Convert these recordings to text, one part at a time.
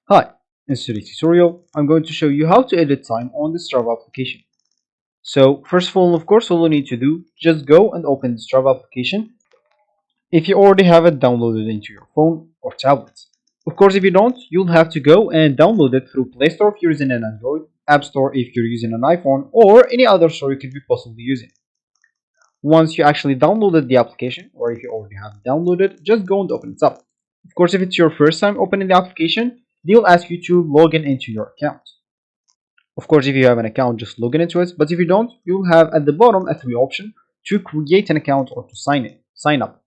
Hi, in today's tutorial, I'm going to show you how to edit time on the Strava application. So first of all, of course, all you need to do, just go and open the Strava application if you already have it downloaded into your phone or tablet. Of course, if you don't, you'll have to go and download it through Play Store if you're using an Android, App Store if you're using an iPhone, or any other store you could be possibly using. Once you actually downloaded the application, or if you already have it downloaded, just go and open it up. Of course, if it's your first time opening the application, they'll ask you to log in into your account. Of course, if you have an account, just log in into it. But if you don't, you'll have at the bottom a three option to create an account or to sign up.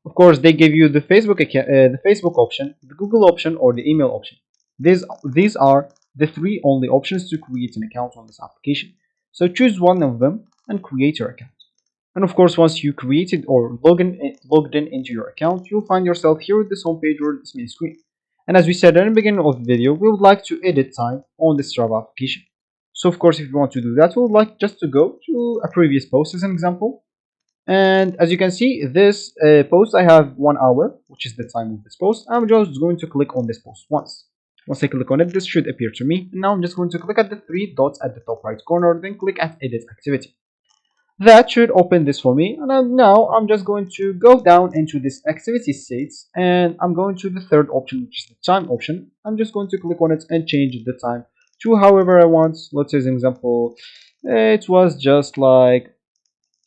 Of course, they give you the the Facebook option, the Google option, or the email option. These are the three only options to create an account on this application. So choose one of them and create your account. And of course, once you created or logged in into your account, you'll find yourself here at this homepage or this main screen. And as we said in the beginning of the video, we would like to edit time on the Strava application. So of course, if you want to do that, we would like just to go to a previous post as an example. And as you can see, this post, I have 1 hour, which is the time of this post. I'm just going to click on this post once. Once I click on it, this should appear to me. And now I'm just going to click at the three dots at the top right corner, then click at Edit Activity. That should open this for me. And now I'm just going to go down into this activity states, and I'm going to the third option, which is the time option. I'm just going to click on it and change the time to however I want. Let's say as an example, it was just like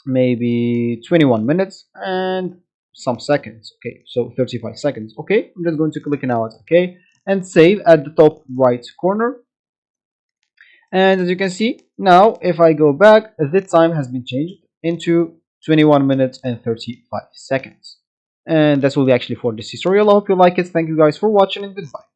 maybe 21 minutes and some seconds. Okay, so 35 seconds. Okay, I'm just going to click now at OK and save at the top right corner. And as you can see, now if I go back, the time has been changed into 21 minutes and 35 seconds. And that's will be actually for this tutorial. I hope you like it. Thank you guys for watching and goodbye.